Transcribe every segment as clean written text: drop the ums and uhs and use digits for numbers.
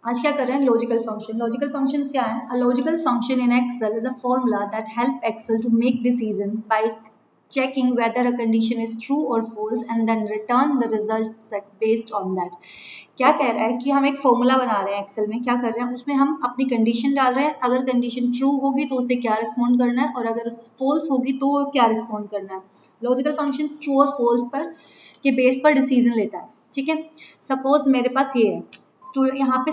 आज क्या कर रहे हैं, लॉजिकल फंक्शन। लॉजिकल फंक्शंस क्या है? A logical function in Excel is a formula that help Excel to make decision by checking whether a condition is true or false and then return the result set based on that। क्या कह रहा है कि हम एक formula बना रहे हैं एक्सेल में, क्या कर रहे हैं उसमें हम अपनी कंडीशन डाल रहे हैं, अगर कंडीशन ट्रू होगी तो उसे क्या रिस्पॉन्ड करना है और अगर फॉल्स होगी तो क्या रिस्पॉन्ड करना है। लॉजिकल फंक्शन ट्रू और फॉल्स पर के बेस पर डिसीजन लेता है, ठीक है। सपोज मेरे पास ये है स्टूडेंट, यहाँ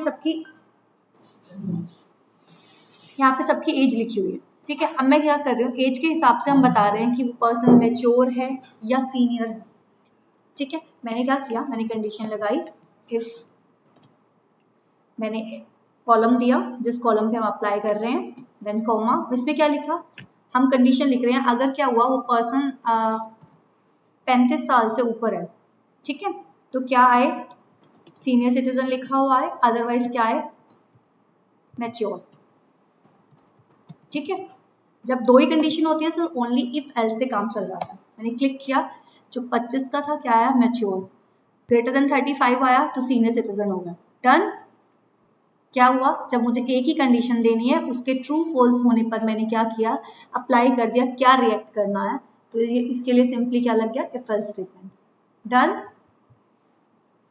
पे सबकी एज लिखी हुई है, ठीक है। अब मैं क्या कर रही हूँ, एज के हिसाब से हम बता रहे हैं कि वो पर्सन मैच्योर है या सीनियर है, ठीक है। मैंने क्या किया, मैंने कंडीशन लगाई, इफ मैंने कॉलम दिया जिस कॉलम पे हम अप्लाई कर रहे हैं, देन कॉमा, इसमें क्या लिखा, हम कंडीशन लिख रहे हैं अगर क्या हुआ वो पर्सन 35 साल से ऊपर है, ठीक है, तो क्या आए, सीनियर सिटीजन लिखा हुआ है, अदरवाइज क्या है, मैच्योर, ठीक है। जब दो ही कंडीशन होती है तो ओनली इफ एल्स से काम चल जाता है। मैंने क्लिक किया, जो 25 का था क्या आया, मैच्योर, ग्रेटर देन 35 आया तो सीनियर सिटीजन हो गया, डन। क्या हुआ, जब मुझे एक ही कंडीशन देनी है उसके ट्रू फॉल्स होने पर मैंने क्या किया, अप्लाई कर दिया, क्या रिएक्ट करना है, तो ये इसके लिए सिंपली क्या लग गया, if else statement, done.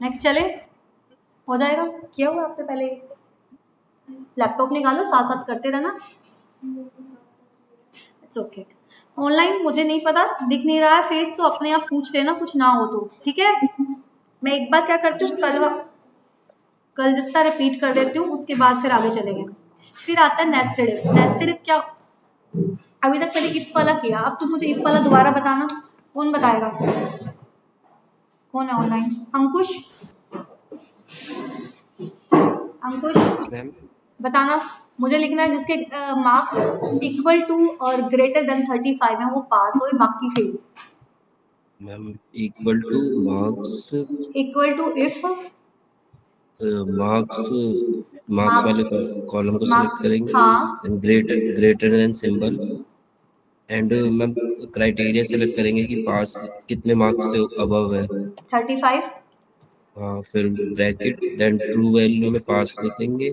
Next चले, हो जाएगा, किया हुआ आपने पहले, लैपटॉप निकालो साथ साथ करते रहना, इट्स ओके। ऑनलाइन मुझे नहीं पता, दिख नहीं रहा है फेस, तो अपने आप पूछ लेना कुछ ना हो तो, ठीक है। मैं एक बार क्या करती हूँ, कल जितना रिपीट कर देती हूँ, उसके बाद फिर आगे चलेंगे। फिर आता है नेस्टेड इफ। नेस्टेड इफ क्या, अभी तक मैंने इफ वाला किया, अब तुम मुझे इफ वाला दोबारा बताना, कौन बताएगा, कौन है online, Ankush, yes Ankush ma'am. बताना। मुझे लिखना है जिसके मार्क्स इक्वल टू और ग्रेटर देन 35 है वो पास हो, बाकी fail. Ma'am equal to marks, equal to if marks marks वाले मार्क्स, कॉलम को सिलेक्ट मार्क्स, करेंगे, हाँ, and greater than symbol, and ma'am criteria select करेंगे कि पास कितने मार्क्स से अबव है। 35 हाँ, फिर ब्रैकेट, देन ट्रू वैल्यू में पास लिखेंगे,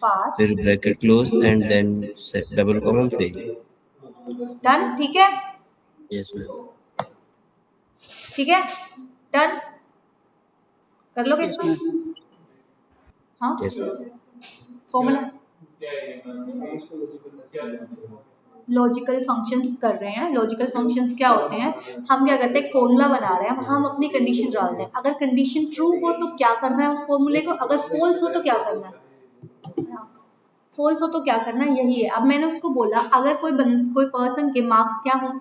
पास, फिर bracket close, and then double comma fail. Done, ठीक है, यस मैम। ठीक है, डन, कर लोगे यस इतना, मैम। हाँ, यस फॉर्मूला, लॉजिकल फंक्शंस कर रहे हैं। लॉजिकल फंक्शंस क्या होते हैं, हम क्या करते हैं, एक फॉर्मूला बना रहे हैं, हम अपनी कंडीशन डालते हैं, अगर कंडीशन ट्रू हो तो क्या करना है उस फॉर्मूले को, अगर फॉल्स हो तो क्या करना है, फॉल्स हो तो क्या करना है, यही है। अब मैंने उसको बोला अगर कोई पर्सन के मार्क्स क्या हो,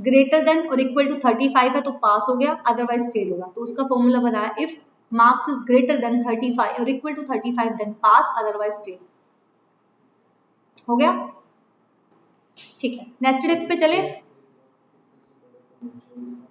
ग्रेटर देन और इक्वल टू 35 है तो पास हो गया, अदरवाइज फेल होगा, तो उसका फॉर्मूला बनाया, if marks is greater than 35 और equal to 35 then pass, otherwise fail. हो गया, ठीक है। नेस्टेड इफ पे चले।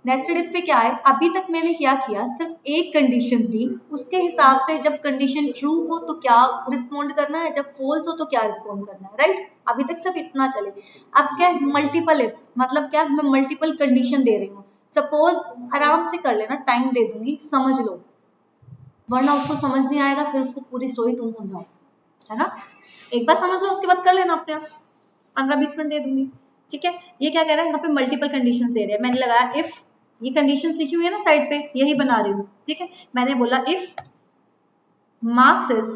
नेस्टेड इफ पे क्या है, अभी तक मैंने क्या किया, सिर्फ एक कंडीशन दी, उसके हिसाब से जब कंडीशन ट्रू हो तो क्या रिस्पॉन्ड करना है, जब फॉल्स हो तो क्या रिस्पॉन्ड करना है, राइट। अभी तक सिर्फ इतना चले। अब क्या है, मल्टीपल इफ्स, मतलब क्या, मैं मल्टीपल कंडीशन दे रही हूँ। सपोज, आराम से कर लेना, टाइम दे दूंगी, समझ लो, वरना उसको समझ नहीं आएगा, फिर उसको पूरी स्टोरी तुम समझाओ, है ना। एक बार समझ लो उसके बाद कर लेना अपने आप, 15-20 मिनट दे दूंगी, ठीक है। ये क्या कह रहा है, यहाँ पे मल्टीपल कंडीशंस दे रहे हैं, मैंने लगाया इफ, ये कंडीशंस लिखी हुई है ना साइड पे, यही बना रही हूँ, ठीक है। मैंने बोला if marks is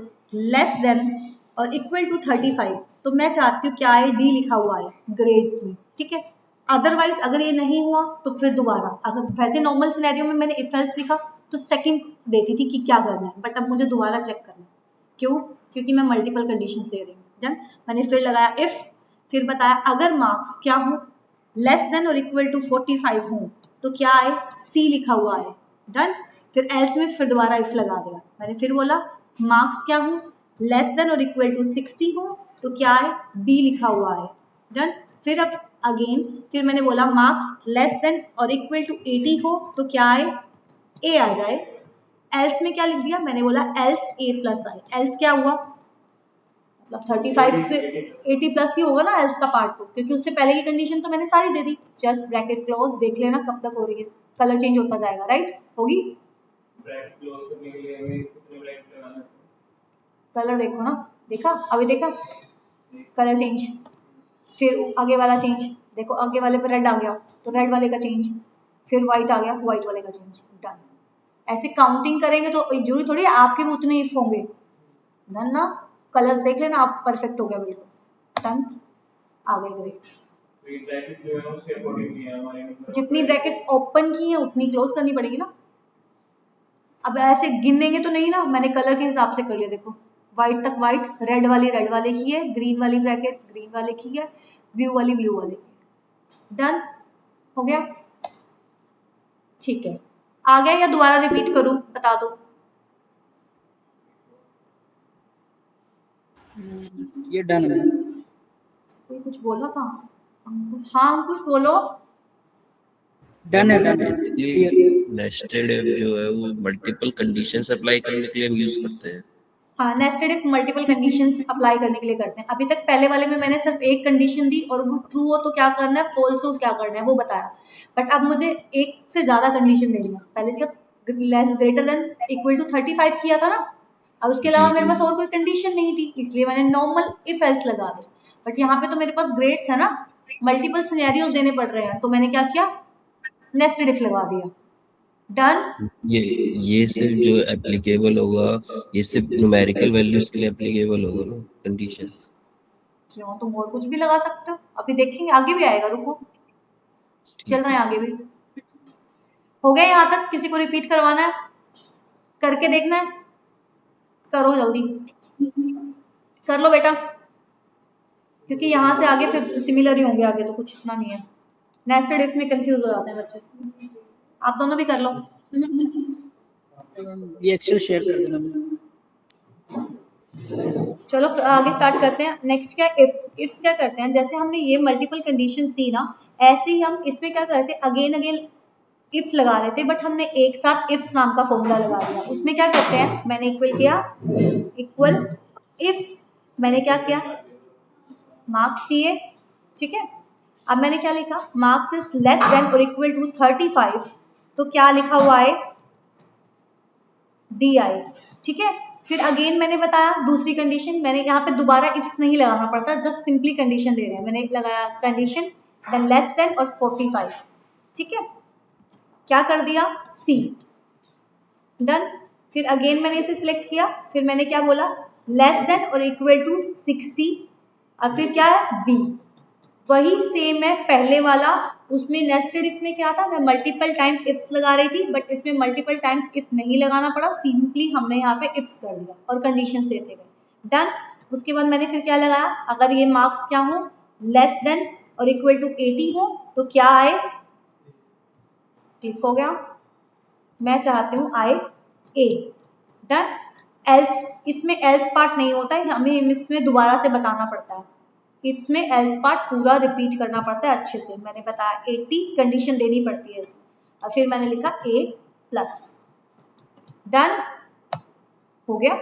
less than और इक्वल टू 35, तो मैं चाहती हूँ क्या है, डी लिखा हुआ है ग्रेड्स में, ठीक है। अदरवाइज अगर ये नहीं हुआ तो फिर दोबारा, अगर वैसे नॉर्मल सिनेरियो में मैंने इफ एल्स लिखा तो सेकंड देती थी कि क्या करना है, बट अब मुझे दोबारा चेक करना है, क्यों, क्योंकि मैं मल्टीपल कंडीशंस दे रही हूँ। डन, मैंने फिर लगाया इफ, फिर बताया अगर मार्क्स क्या हो, लेस देन और इक्वल टू 45 हो तो क्या आए, सी लिखा हुआ है, डन। फिर एल्स में फिर दोबारा इफ लगा दिया, मैंने फिर बोला मार्क्स क्या हो, लेस देन और इक्वल टू 60 हो तो क्या है, बी लिखा हुआ है, डन। फिर अब अगेन, फिर मैंने बोला मार्क्स लेस देन और इक्वल टू 80 हो तो क्या आए, ए आ जाए। एल्स में क्या लिख दिया, मैंने बोला एल्स ए प्लस आए, एल्स क्या हुआ, मतलब 35 से 80 प्लस ही होगा ना एल्स का पार्ट, तो क्योंकि उससे पहले की कंडीशन तो मैंने सारी दे दी, जस्ट ब्रैकेट क्लोज, देख लेना कब तक हो रही है, कलर चेंज होता जाएगा, राइट, होगी। ब्रैकेट क्लोज करने के लिए हमें कितने ब्रैकेट लगाना है, कलर देखो ना, देखा अभी देखा कलर चेंज, फिर आगे वाला चेंज, देखो आगे वाले पे रेड आ गया तो रेड वाले का चेंज, फिर व्हाइट आ गया व्हाइट वाले का चेंज, डन। ऐसे काउंटिंग करेंगे तो जरूरी थोड़ी है आपके भी उतने इफ होंगे, डन ना। कलर्स देख लेना आप, परफेक्ट हो गया बिल्कुल, डन, आ गए ग्रेट। जितनी ब्रैकेट्स ओपन की है उतनी क्लोज करनी पड़ेगी ना। अब ऐसे गिनेंगे तो नहीं ना, मैंने कलर के हिसाब से कर लिया, देखो व्हाइट तक व्हाइट, रेड वाले की है, ग्रीन वाली ब्रैकेट ग्रीन वाले की है, ब्लू वाले की है, डन हो गया। ठीक है, आ गया या दोबारा रिपीट करूं, बता दो। ये डन है। कोई कुछ बोला था, हाँ कुछ बोलो। डन है, डन है। बेसिकली नेस्टेड इफ जो है वो मल्टीपल कंडीशंस अप्लाई करने के लिए हम यूज करते हैं। हाँ, nested if multiple conditions apply करने के लिए करते हैं। अभी तक पहले वाले में मैंने सिर्फ एक कंडीशन दी और वो ट्रू हो तो क्या करना है, फॉल्स हो क्या करना है वो बताया, बट अब मुझे एक से ज्यादा कंडीशन देनी है। पहले सिर्फ less greater than equal to 35 किया था ना, और उसके अलावा मेरे पास और कोई कंडीशन नहीं थी, इसलिए मैंने नॉर्मल इफ एल्स लगा दिया। बट यहाँ पे तो मेरे पास ग्रेड्स है ना, मल्टीपल सिनेरियोज देने पड़ रहे हैं, तो मैंने क्या किया, नेस्टेड इफ लगा दिया, डन। ये सिर्फ जो एप्लीकेबल होगा, ये सिर्फ न्यूमेरिकल वैल्यूज के लिए एप्लीकेबल होगा ना कंडीशंस। क्यों, तुम और कुछ भी लगा सकते हो, अभी देखेंगे आगे भी आएगा, रुको चल रहे हैं आगे भी। हो गया यहाँ तक, किसी को रिपीट करवाना है, करके देखना है, करो जल्दी कर लो बेटा, क्योंकि यहाँ से आगे फिर सिमिलर ही होंगे, आगे तो कुछ इतना नहीं है। नेस्टेड इफ में कंफ्यूज हो जाते हैं बच्चे, आप दोनों भी कर लो। ये एक्सेल शेयर कर देना मुझे। चलो आगे स्टार्ट करते हैं। नेक्स्ट क्या, इफ्स। इफ्स क्या करते हैं, जैसे हमने ये मल्टीपल कंडीशंस दी ना, ऐसे ही हम इसमें क्या करते हैं, अगेन अगेन इफ लगा रहे थे, बट हमने एक साथ इफ्स नाम का फॉर्मूला लगा दिया। उसमें क्या करते हैं, मैंने इक्वल किया, इक्वल इफ, मैंने क्या किया, मार्क्स दिए, ठीक है। अब मैंने क्या लिखा, मार्क्स इज लेस देन और इक्वल टू 35, तो क्या लिखा हुआ है, डी आई, ठीक है। फिर अगेन मैंने बताया दूसरी कंडीशन, मैंने यहाँ पे दोबारा इफ्स नहीं लगाना पड़ता, जस्ट सिंपली कंडीशन दे रहे हैं, मैंने लगाया कंडीशन देन लेस देन और 45, ठीक है। क्या कर दिया, सी, डन। फिर अगेन मैंने इसे सिलेक्ट किया, फिर मैंने क्या बोला, लेस देन और इक्वल टू 60, और फिर क्या है, बी। वही सेम है पहले वाला, उसमें नेस्टेड इफ में क्या था, मैं मल्टीपल टाइम इफ्स लगा रही थी, बट इसमें मल्टीपल टाइम्स इफ नहीं लगाना पड़ा, सिंपली हमने यहाँ पे इफ्स कर दिया और कंडीशंस देते गए, डन। उसके बाद मैंने फिर क्या लगाया, अगर ये मार्क्स क्या हो, लेस देन और इक्वल टू 80 हो तो क्या आए, क्लिक हो गया, मैं चाहती हूँ आए ए, डन। एल्स, इसमें एल्स पार्ट नहीं होता है, हमें इसमें दोबारा से बताना पड़ता है, इसमें एल्स पार्ट पूरा रिपीट करना पड़ता है अच्छे से, मैंने बताया 80 कंडीशन देनी पड़ती है इसमें, और फिर मैंने लिखा ए प्लस, डन हो गया।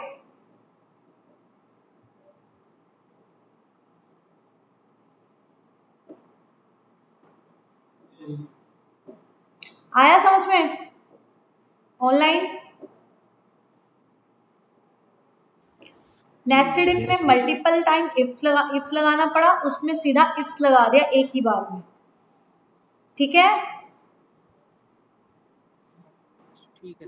आया समझ में, ऑनलाइन। नेस्टेड इफ में मल्टीपल टाइम इफ लगाना पड़ा, उसमें सीधा इफ्स लगा दिया एक ही बार में, ठीक है। ठीक है।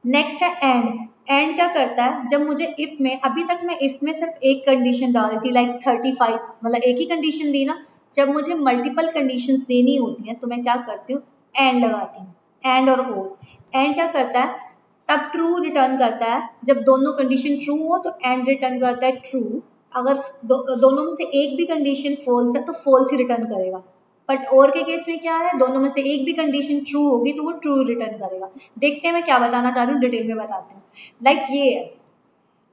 नेक्स्ट है एंड। एंड क्या करता है, जब मुझे इफ में, अभी तक मैं इफ में सिर्फ एक कंडीशन डाल रही थी, लाइक 35, मतलब एक ही कंडीशन दी ना। जब मुझे मल्टीपल कंडीशंस देनी होती हैं तो मैं क्या करती हूँ, एंड लगाती हूँ, एंड और और। एंड क्या करता है, तब ट्रू रिटर्न करता है जब दोनों कंडीशन ट्रू हो, तो एंड रिटर्न करता है ट्रू। अगर दोनों में से एक भी कंडीशन फॉल्स है तो फॉल्स ही रिटर्न करेगा। बट और के केस में क्या है, दोनों में से एक भी कंडीशन ट्रू होगी तो वो ट्रू रिटर्न करेगा। देखते हैं मैं क्या बताना चाह रही हूँ, डिटेल में बताती हूँ। लाइक ये है,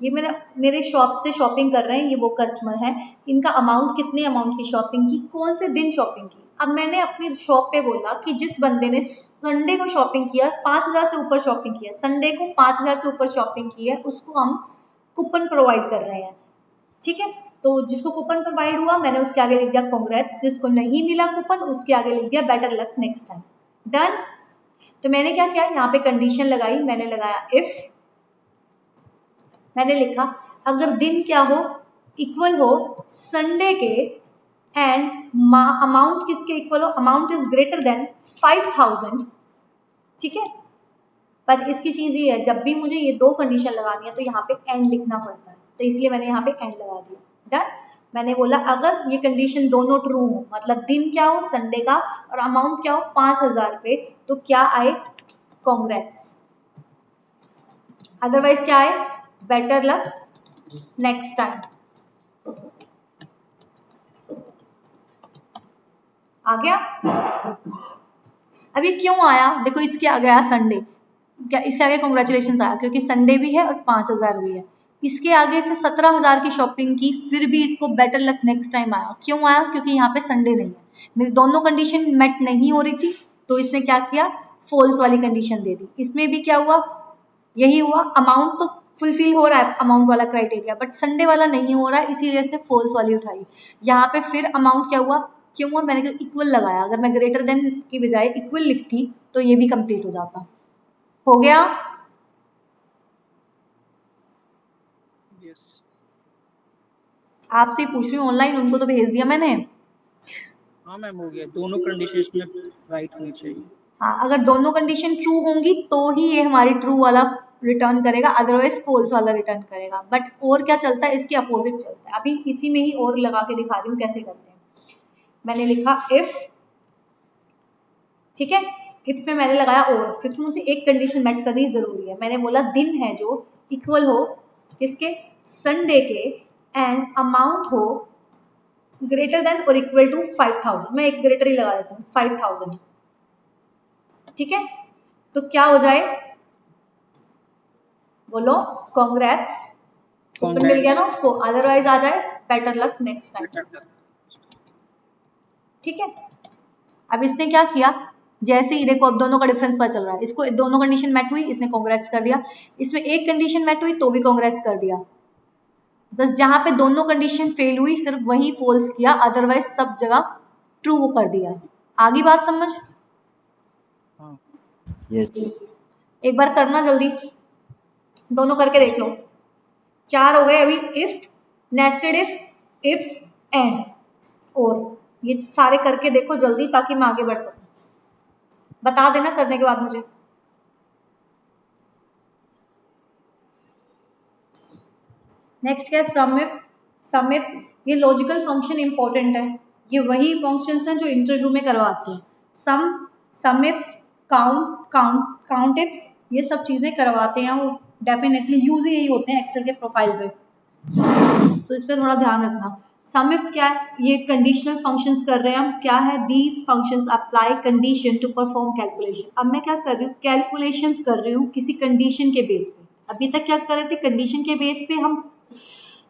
ये मेरे शॉप से शॉपिंग कर रहे हैं, ये वो कस्टमर है, इनका अमाउंट, कितने अमाउंट की शॉपिंग की, कौन से दिन शॉपिंग की। अब मैंने अपनी शॉप पे बोला कि जिस बंदे ने संडे को शॉपिंग किया, 5000 से ऊपर शॉपिंग किया, संडे को 5000 से ऊपर शॉपिंग की है, उसको हम कूपन प्रोवाइड कर रहे हैं, ठीक है। तो जिसको कूपन प्रोवाइड हुआ, मैंने उसके आगे लिख दिया कांग्रेट्स, जिसको नहीं मिला कूपन उसके आगे लिख दिया better luck next time, done. तो मैंने क्या किया, यहाँ पे कंडीशन लगाई, मैंने लगाया इफ मैंने लिखा अगर दिन क्या हो, इक्वल हो संडे के, एंड अमाउंट किसके इक्वल हो, अमाउंट इज ग्रेटर देन 5000, ठीक है। पर इसकी चीज ये है, जब भी मुझे ये दो कंडीशन लगानी है तो यहाँ पे एंड लिखना पड़ता है, तो इसलिए मैंने यहाँ पे एंड लगा दिया। डन। मैंने बोला अगर ये कंडीशन दोनों ट्रू हो, मतलब दिन क्या हो संडे का और अमाउंट क्या हो 5000 रुपए, तो क्या आए, कांग्रेट्स। अदरवाइज क्या आए, बेटर लक नेक्स्ट टाइम। आ गया। अभी क्यों आया, देखो इसके आगे आया संडे, क्या इसके आगे कॉन्ग्रेचुलेशन आया क्योंकि संडे भी है और 5000 भी है। इसके आगे से 17000 की शॉपिंग की, फिर भी इसको बेटर लक नेक्स्ट टाइम आया। क्यों आया, क्योंकि यहाँ पे संडे नहीं है, मेरी दोनों कंडीशन मेट नहीं हो रही थी, तो इसने क्या किया, फॉल्स वाली कंडीशन दे दी। इसमें भी क्या हुआ, यही हुआ, अमाउंट तो फुलफिल हो रहा है अमाउंट वाला क्राइटेरिया, बट संडे वाला नहीं हो रहा है, इसीलिए इसने फॉल्स वाली उठाई। यहाँ पे फिर अमाउंट क्या हुआ, क्यों हुआ, मैंने इक्वल लगाया, अगर मैं ग्रेटर देन की बजाय इक्वल लिखती तो ये भी कंप्लीट हो जाता। हो गया। यस आपसे पूछ रही हूँ ऑनलाइन, उनको तो भेज दिया मैंने। हाँ मैम, हो गया, दोनों कंडीशंस में राइट होनी चाहिए। हाँ, अगर दोनों कंडीशन ट्रू होंगी तो ही ये हमारी ट्रू वाला रिटर्न करेगा, अदरवाइज फॉल्स वाला रिटर्न करेगा। बट और क्या चलता है, इसके अपोजिट चलता है। अभी इसी में ही और लगा के दिखा रही हूँ कैसे करते हैं। मैंने लिखा इफ, ठीक है, इफ में मैंने लगाया और, क्योंकि मुझे एक कंडीशन मेट करनी जरूरी है। मैंने बोला दिन है जो इक्वल हो किसके, संडे के, एंड अमाउंट हो ग्रेटर देन और इक्वल टू 5000। मैं एक ग्रेटर ही लगा देता हूँ 5000, ठीक है। तो क्या हो जाए, बोलो, कांग्रेट्स, कूपन मिल गया ना उसको, अदरवाइज आ जाए बेटर लक नेक्स्ट टाइम, ठीक है। अब इसने क्या किया, जैसे ही देखो अब दोनों का डिफरेंस पता चल रहा है, इसको दोनों कंडीशन मैट हुई, इसने कांग्रेट्स कर दिया, इसमें एक कंडीशन मैट हुई तो भी कांग्रेट्स कर दिया। बस जहां पे दोनों कंडीशन फेल हुई सिर्फ वही फॉल्स किया, अदरवाइज सब जगह ट्रू कर दिया। आगे बात समझ। हाँ यस एक बार करना जल्दी, दोनों करके देख लो। 4 हो गए अभी, if, nested if, ifs, and, और ये सारे करके देखो जल्दी ताकि मैं आगे बढ़ सकूं। बता देना करने के बाद मुझे। नेक्स्ट क्या है, सम इफ। सम इफ ये लॉजिकल फंक्शन इंपॉर्टेंट है, ये वही फंक्शंस हैं जो इंटरव्यू में करवाते हैं। सम इफ, काउंट इफ, ये सब चीजें करवाते हैं वो, डेफिनेटली यूज ही यही होते हैं एक्सेल के प्रोफाइल पे, तो इस पे थोड़ा ध्यान रखना। सम इफ क्या है, ये कंडीशनल फंक्शंस कर रहे हैं हम, क्या है, these functions apply condition to perform calculation. अब मैं क्या कर रही हूँ, कैलकुलेशंस कर रही हूँ किसी कंडीशन के बेस पे। अभी तक क्या कर रहे थे, कंडीशन के बेस पे हम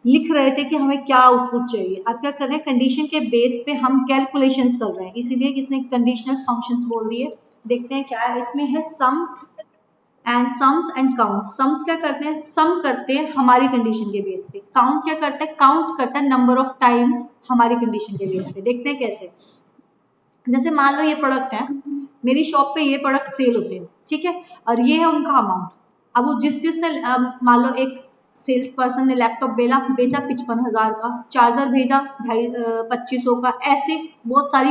लिख रहे थे कि हमें क्या आउटपुट चाहिए। अब क्या कर रहे हैं, कंडीशन के बेस पे हम कैलकुलेशंस कर रहे हैं, इसीलिए किसने कंडीशनल फंक्शंस बोल दिए। देखते हैं क्या है इसमें, है sum and sums and count. Sums क्या करते हैं, सम करते हैं हमारी कंडीशन के बेस पे, काउंट क्या करता है, काउंट करता है नंबर ऑफ टाइम्स हमारी कंडीशन के बेस पे। देखते हैं कैसे। जैसे मान लो ये प्रोडक्ट है, मेरी शॉप पे ये प्रोडक्ट सेल होते हैं, ठीक है, और ये है उनका अमाउंट। अब वो जिसने मान लो एक सेल्स पर्सन ने लैपटॉप बेचा 55,000 का, चार्जर भेजा 2500 का, ऐसे बहुत सारी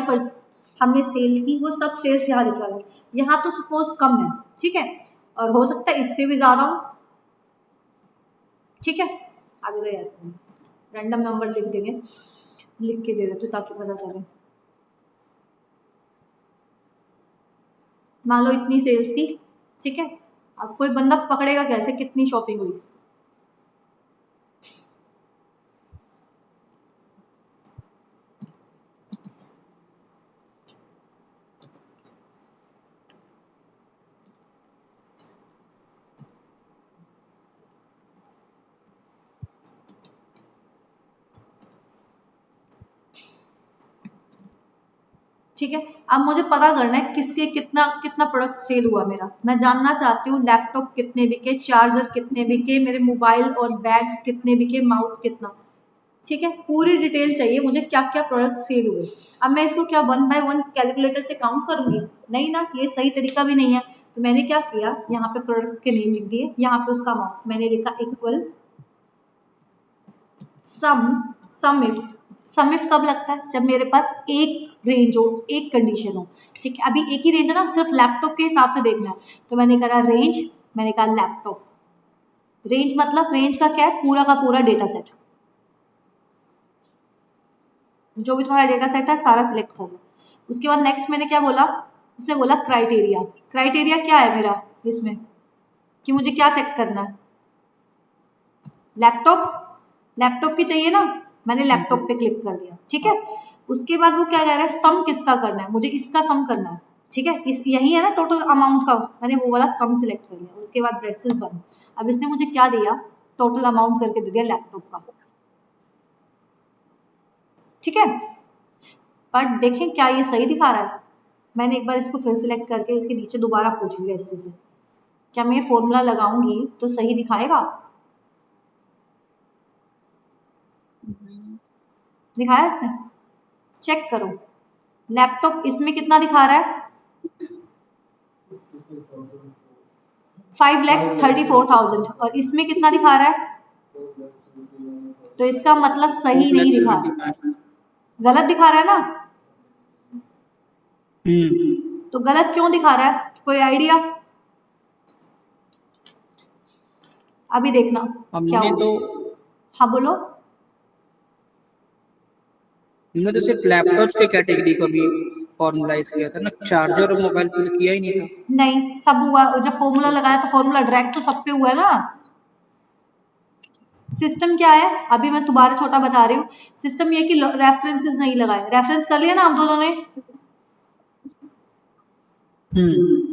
हमने सेल्स की, वो सब सेल्स यहाँ लिखा है। यहाँ तो सपोज कम है, ठीक है, और हो सकता है इससे भी ज्यादा हो, ठीक है। अभी तो ऐसे रैंडम नंबर लिख देंगे, लिख के दे देते ताकि पता चले। मान लो इतनी सेल्स थी, ठीक है, अब कोई बंदा पकड़ेगा कैसे कितनी शॉपिंग हुई। ठीक है, अब मुझे पता करना है किसके कितना कितना प्रोडक्ट सेल हुआ मेरा। मैं जानना चाहती हूँ लैपटॉप कितने बिके, चार्जर कितने बिके, मेरे मोबाइल और बैग्स कितने बिके, माउस कितना, ठीक है, पूरी डिटेल चाहिए मुझे, क्या क्या प्रोडक्ट सेल हुए। अब मैं इसको क्या 1 बाय 1 कैलकुलेटर से काउंट करूंगी, नहीं ना, ये सही तरीका भी नहीं है। तो मैंने क्या किया, यहाँ पे प्रोडक्ट्स के नेम लिख दिए, यहाँ पे उसका अमाउंट मैंने लिखा इक्वल सम इफ कब लगता है? जब मेरे पास एक रेंज हो, एक कंडीशन हो, ठीक है। अभी एक ही रेंज है ना, सिर्फ लैपटॉप के हिसाब से देखना है, तो मैंने करा रेंज, मैंने कहा लैपटॉप। रेंज मतलब रेंज का क्या है? पूरा का पूरा डेटा सेट, जो भी तुम्हारा डेटा सेट है सारा सिलेक्ट कर लो। उसके बाद नेक्स्ट मैंने क्या बोला, उसने बोला क्राइटेरिया। क्राइटेरिया क्या है मेरा इसमें, कि मुझे क्या चेक करना है? लैपटॉप की चाहिए ना, मैंने लैपटॉप पे क्लिक कर दिया, ठीक है। उसके बाद वो क्या कह रहा है, सम किसका करना है? मुझे इसका सम करना है, ठीक है। इस यही है ना टोटल अमाउंट का, मैंने वो वाला सम सिलेक्ट कर लिया। उसके बाद ब्रेसेस बंद। अब इसने मुझे क्या दिया, टोटल अमाउंट करके दे दिया लैपटॉप का, ठीक है। बट देखें क्या ये सही दिखा रहा है? मैंने एक बार इसको फिर सिलेक्ट करके इसके नीचे दोबारा पूछ लिया इससे से, क्या मैं ये फॉर्मूला लगाऊंगी तो सही दिखाएगा? दिखाया इसने? चेक करो, लैपटॉप इसमें कितना दिखा रहा है? 5,34,000 और इसमें कितना दिखा रहा है? तो इसका मतलब सही नहीं दिखा, गलत दिखा रहा है ना। तो गलत क्यों दिखा रहा है? कोई आइडिया? अभी देखना क्या हमने होगा। तो हाँ बोलो। हमने तो सिर्फ लैपटॉप्स के कैटेगरी को भी फॉर्मुलाइज किया था ना, चार्जर और मोबाइल पे तो किया ही नहीं था। नहीं, सब हुआ जब फॉर्मूला लगाया तो फॉर्मूला डायरेक्ट तो सब पे हुआ है ना। सिस्टम क्या है, अभी मैं दोबारा छोटा बता रही हूँ। सिस्टम ये कि रेफरेंसेस नहीं लगाए, रेफरेंस कर लिया ना हम दोनों ने,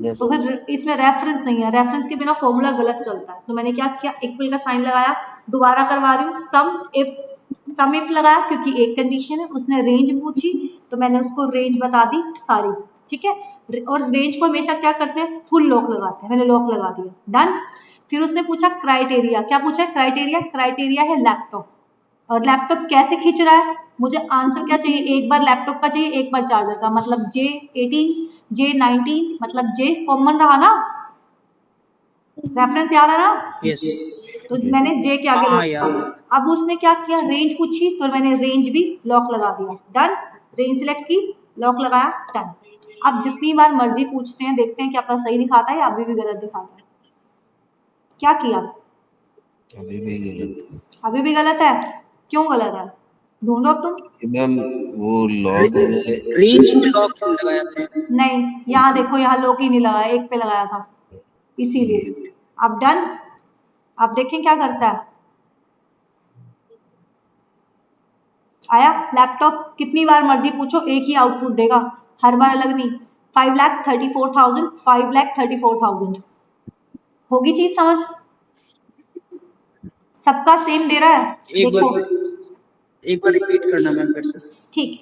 यस तो फिर इसमें रेफरेंस नहीं है, रेफरेंस के बिना फॉर्मूला गलत चलता है। तो मैंने क्या किया, इक्वल का साइन लगाया, दोबारा करवा रही हूँ, सम इफ लगाया क्योंकि एक कंडीशन है। उसने रेंज पूछी तो मैंने उसको रेंज बता दी सारी, ठीक है। और रेंज को हमेशा क्या करते हैं, फुल लॉक लगाते हैं, मैंने लॉक लगा दिया, डन। फिर उसने पूछा क्राइटेरिया, क्या पूछा है? क्राइटेरिया है लैपटॉप। और लैपटॉप कैसे खींच रहा है? मुझे आंसर क्या चाहिए, एक बार लैपटॉप का चाहिए, एक बार चार्जर का। मतलब J18 J19 मतलब J कॉमन रहा ना, रेफरेंस याद है ना। यस, तो मैंने J के आगे हाँ लॉक यार। किया। अब उसने क्या किया, रेंज पूछी तो मैंने रेंज भी लॉक लगा दिया, डन। रेंज सिलेक्ट की, लॉक लगाया, डन। अब जितनी बार मर्जी पूछते हैं, देखते हैं कि आपका सही दिखाता है या अभी भी गलत दिखाता है। क्या किया? अभी भी गलत। अभी भी गलत है, क्यों गलत है? ढूंढो अब तुम। मैम वो लॉग रेंज पे लॉक क्यों लगाया आपने? नहीं, यहाँ देखो, यहाँ लॉक ही नहीं लगाया, एक पे लगाया था इसीलिए। अब डन। अब देखें क्या करता है। आया लैपटॉप, कितनी बार मर्जी पूछो एक ही आउटपुट देगा, हर बार अलग नहीं। 5,34,000 5,34,000 होगी चीज समझ, सबका सेम दे रहा है, एक देखो। बार रिपीट करना मैम फिर से। ठीक है,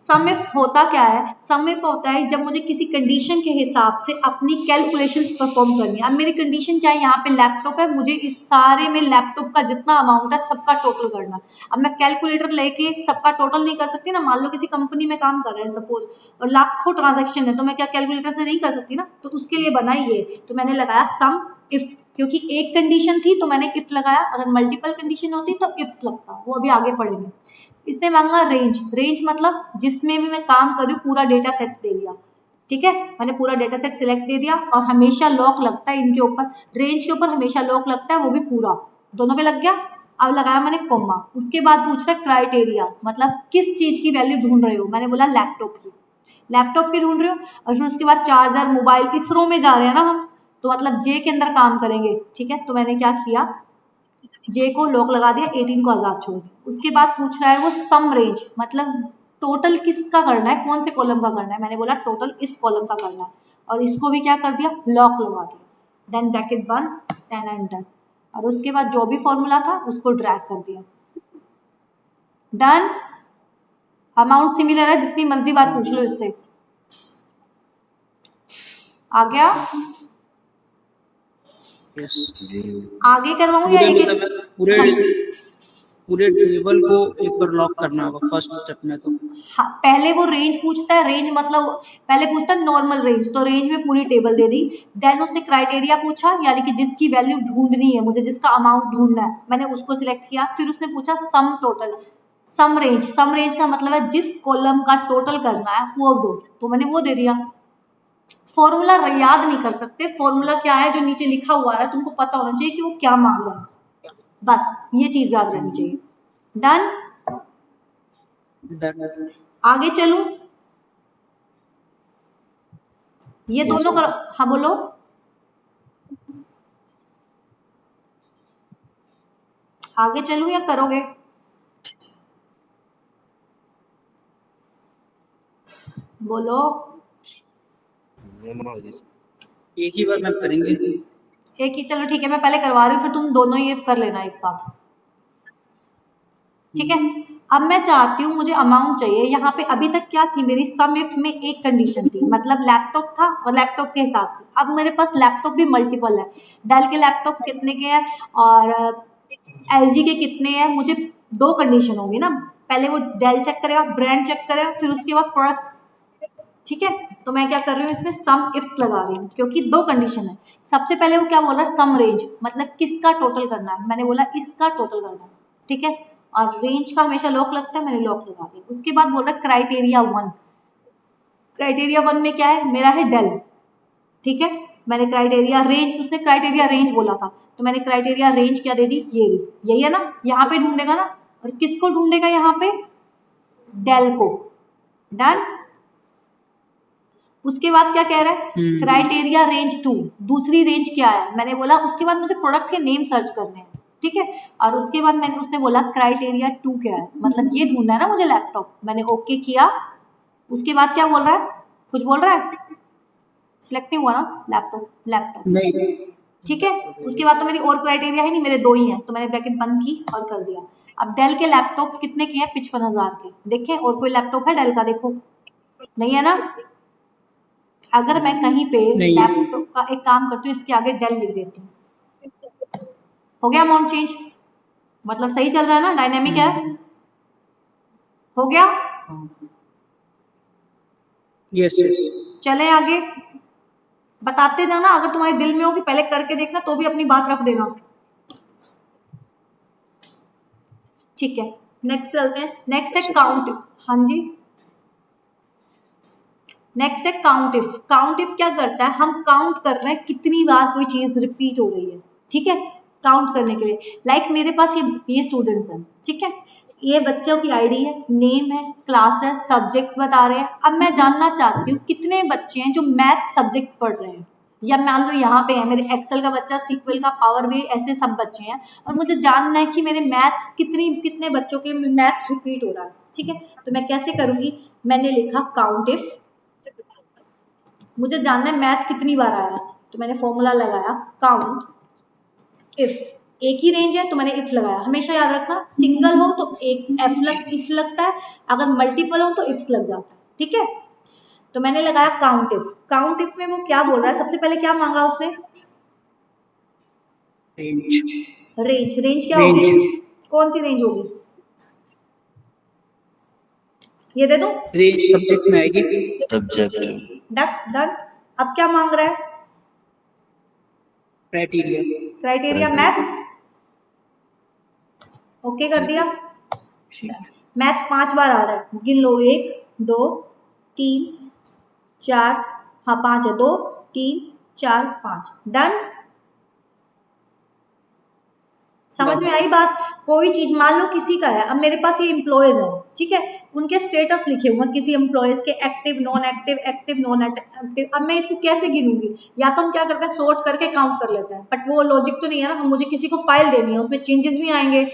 सम इफ होता क्या है? सम इफ होता है जब मुझे किसी कंडीशन के हिसाब से अपनी कैलकुलेशंस परफॉर्म करनी है। अब मेरी कंडीशन क्या है, यहाँ पे लैपटॉप है, मुझे इस सारे में लैपटॉप का जितना अमाउंट है सबका टोटल करना है। अब मैं कैलकुलेटर लेके सबका टोटल नहीं कर सकती ना, मान लो किसी कंपनी में काम कर रहे हैं सपोज, और लाखों ट्रांजेक्शन है, तो मैं क्या कैलकुलेटर से नहीं कर सकती ना, तो उसके लिए बना ही है। तो मैंने लगाया सम इफ, क्योंकि एक कंडीशन थी तो मैंने इफ लगाया, अगर मल्टीपल कंडीशन होती तो इफ्स लगता, वो अभी आगे पढ़ेंगे। इसने मांगा रेंज मतलब जिसमें भी मैं काम कर रही हूँ पूरा डेटा सेट दे दिया, ठीक है। मैंने पूरा डेटा सेट सिलेक्ट दे दिया और हमेशा लॉक लगता है इनके ऊपर, रेंज के ऊपर हमेशा लॉक लगता है, वो भी पूरा, दोनों पे लग गया। अब लगाया मैंने कॉमा। उसके बाद पूछ रहा है क्राइटेरिया, मतलब किस चीज की वैल्यू ढूंढ रहे हो? मैंने बोला लैपटॉप की ढूंढ रहे हो। और फिर उसके बाद चार्जर मोबाइल, इस रो में जा रहे हैं ना हम, तो मतलब जे के अंदर काम करेंगे, ठीक है। तो मैंने क्या किया, जे को लॉक लगा दिया, 18 को आजाद छोड़ दिया। उसके बाद पूछ रहा है वो सम रेंज, मतलब टोटल किसका करना है, कौन से कॉलम का करना है? मैंने बोला टोटल इस कॉलम का करना है, और इसको भी क्या कर दिया, लॉक लगा दिया, देन ब्रैकेट बंद, देन एंटर। और उसके बाद जो भी फॉर्मूला था उसको ड्रैग कर दिया, डन। अमाउंट सिमिलर है, जितनी मर्जी बार पूछ लो इससे। आ गया? यस, जी आगे करवाऊं या पूरे एक मतलब एक? पूरे हाँ, पूरे टेबल को एक बार लॉक करना होगा फर्स्ट स्टेप में। तो हाँ, पहले वो रेंज पूछता है, रेंज मतलब पहले पूछता है नॉर्मल रेंज, तो रेंज में पूरी टेबल दे दी। देन उसने क्राइटेरिया पूछा, यानी कि जिसकी वैल्यू ढूंढनी है मुझे, जिसका अमाउंट ढूंढना है, मैंने उसको सिलेक्ट किया। फिर उसने पूछा सम टोटल, सम रेंज का मतलब है जिस कॉलम का टोटल करना है वो दो, तो मैंने वो दे दिया। फॉर्मूला याद नहीं कर सकते, फॉर्मूला क्या है जो नीचे लिखा हुआ है तुमको पता होना चाहिए कि वो क्या मांग रहा है, बस ये चीज याद रहनी चाहिए। डन, आगे चलूं, ये दोनों कर, हाँ बोलो। आगे चलूं या करोगे? बोलो। एक ही बार मैम करेंगे। एक ही, चलो ठीक है, मैं पहले करवा रही हूँ, फिर तुम दोनों ये कर लेना एक साथ, ठीक है। अब मैं चाहती हूँ, मुझे अमाउंट चाहिए। यहाँ पे अभी तक क्या थी मेरी, सम इफ में एक कंडीशन थी, मतलब लैपटॉप था और लैपटॉप के हिसाब से। अब मेरे पास लैपटॉप भी मल्टीपल है, डेल के लैपटॉप कितने के हैं और एलजी के कितने हैं, मुझे दो कंडीशन होंगी ना। पहले वो डेल चेक करेगा, ब्रांड चेक करेगा, फिर उसके बाद प्रोडक्ट, ठीक है। तो मैं क्या कर रही हूँ, इसमें सम इफ्स लगा रही हूँ, क्योंकि दो कंडीशन है। सबसे पहले वो क्या बोल रहा है, सम रेंज, मतलब किसका टोटल करना है, मैंने बोला इसका टोटल करना है, ठीक है। और रेंज का हमेशा लॉक लगता है, मैंने लॉक लगा दिया। उसके बाद बोल रहा है क्राइटेरिया 1, क्राइटेरिया 1 में क्या है, मेरा है डेल, ठीक है। मैंने क्राइटेरिया रेंज, उसने क्राइटेरिया रेंज बोला था, तो मैंने क्राइटेरिया रेंज क्या दे दी, ये यही है ना, यहाँ पे ढूंढेगा ना, और किसको ढूंढेगा यहाँ पे, डेल को। डन। उसके बाद क्या कह रहा है, क्राइटेरिया रेंज 2, दूसरी रेंज क्या है, मैंने बोला उसके बाद मुझे प्रोडक्ट के नेम सर्च करने हैं, ठीक है। और उसके बाद मैंने, उसने बोला क्राइटेरिया 2 क्या है, मतलब ये ढूंढना है ना मुझे लैपटॉप, मैंने ओके किया। उसके बाद क्या बोल रहा है, कुछ बोल रहा है, सिलेक्ट नहीं हुआ ना लैपटॉप नहीं, ठीक है। उसके बाद तो मेरी और क्राइटेरिया है नहीं, मेरे दो ही हैं, तो मैंने ब्रैकेट बंद की और कर दिया। अब डेल के लैपटॉप कितने के हैं, 55,000 के, देखें और कोई लैपटॉप है डेल का, देखो नहीं है ना। अगर मैं कहीं पे नहीं। लैपटॉप का, एक काम करती हूँ, इसके आगे डेल लिख देती हूँ। हो गया अमाउंट चेंज, मतलब सही चल रहा है ना, डायनेमिक है, हो गया। Yes yes. चले आगे, बताते जाना, अगर तुम्हारे दिल में हो कि पहले करके देखना, तो भी अपनी बात रख देना, ठीक है। नेक्स्ट चलते हैं, नेक्स्ट है काउंट, हाँ जी, नेक्स्ट है काउंट इफ। काउंट इफ क्या करता है, हम काउंट कर रहे हैं कितनी बार कोई चीज रिपीट हो रही है, ठीक है। काउंट करने के लिए, लाइक मेरे पास ये स्टूडेंट्स हैं, ठीक है, ये बच्चों की आईडी है, नेम है, क्लास है, सब्जेक्ट्स बता रहे हैं। अब मैं जानना चाहती हूँ कितने बच्चे हैं जो मैथ सब्जेक्ट पढ़ रहे हैं, या मान लो यहाँ पे है मेरे एक्सेल का बच्चा, सीक्वल का, पावर बी, ऐसे सब बच्चे हैं, और मुझे जानना है कि मेरे मैथ कितने बच्चों के मैथ रिपीट हो रहा है, ठीक है। तो मैं कैसे करूंगी, मैंने लिखा काउंट इफ, मुझे जानना है मैथ कितनी बार आया, तो मैंने फॉर्मूला लगाया काउंट इफ, एक ही रेंज है तो मैंने इफ लगाया। हमेशा याद रखना, सिंगल हो तो एक इफ लगता है, अगर मल्टीपल हो तो इफ्स लग जाता है, ठीक है। तो मैंने लगाया काउंट इफ। काउंट इफ में वो क्या बोल रहा है, सबसे पहले क्या मांगा उसने, रेंज। रेंज क्या होगी, कौन सी रेंज होगी, ये दे दो, रेंज सब्जेक्ट में आएगी, सब्जेक्ट। डन। अब क्या मांग रहा है, क्राइटेरिया, क्राइटेरिया मैथ्स, ओके कर दिया। मैथ्स 5 बार आ रहा है, गिन लो, 1 2 3 4, हाँ 5 है, 2 3 4 5, डन। समझ में आई बात। कोई चीज मान लो किसी का है, अब मेरे पास ये एम्प्लॉयज है, ठीक है, उनके स्टेटस लिखे हुए हैं किसी एम्प्लॉयज के, active non active, active non active. अब मैं इसको कैसे गिनूंगी, या तो हम क्या करते हैं, सॉर्ट करके काउंट कर लेते हैं, बट वो लॉजिक तो नहीं है ना, मुझे किसी को फाइल देनी है, उसमें चेंजेस भी आएंगे।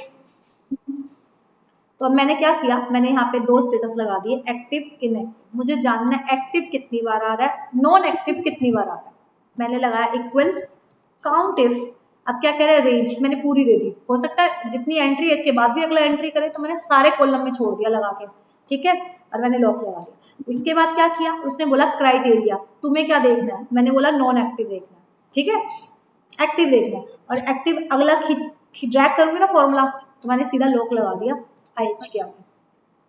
तो अब मैंने क्या किया, मैंने यहाँ पे दो स्टेटस लगा दिए, एक्टिव इनएक्टिव। मुझे जानना है एक्टिव कितनी बार आ रहा है, नॉन एक्टिव कितनी बार आ रहा है, मैंने लगाया इक्वल काउंट इफ। अब क्या कह रहा है, रेंज, मैंने पूरी दे दी, हो सकता है जितनी एंट्री है इसके बाद भी अगला एंट्री करे, तो मैंने सारे कॉलम में छोड़ दिया लगा के, ठीक है, और मैंने लॉक लगा दिया। उसके बाद क्या किया, उसने बोला क्राइटेरिया, तुम्हें क्या देखना है, मैंने बोला नॉन एक्टिव देखना है, ठीक है, एक्टिव देखना है। और एक्टिव अगला ड्रैग करूंगी ना फॉर्मूला, तो तो मैंने सीधा लॉक लगा दिया IH के आगे,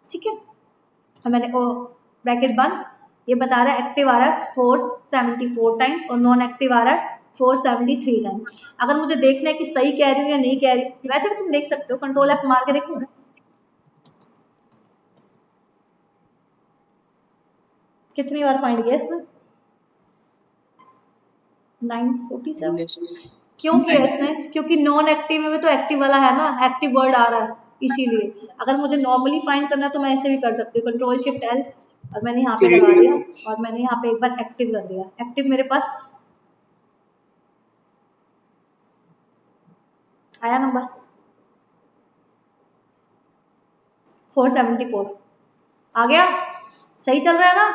ठीक है। और मैंने ब्रैकेट बंद, ये बता रहा है एक्टिव आ रहा है 474 टाइम्स और नॉन एक्टिव आ रहा है 473 टाइम्स। अगर मुझे देखना है कि सही कह रही हूँ या नहीं कह रही हूँ, वैसे भी तुम देख सकते हो, कंट्रोल F मार के देखो कितनी बार फाइंड किया इसमें, 947। क्यों किया इसने? क्योंकि नॉन एक्टिव में तो एक्टिव वाला है ना, एक्टिव वर्ड आ रहा है, इसीलिए। अगर मुझे नॉर्मली फाइंड करना है तो मैं ऐसे भी कर सकती हूँ, कंट्रोल शिफ्ट L और मैंने यहाँ पे लगा दिया और मैंने यहाँ पे एक बार एक्टिव कर दिया। एक्टिव मेरे पास आया नंबर 474 आ गया, सही चल रहा है ना?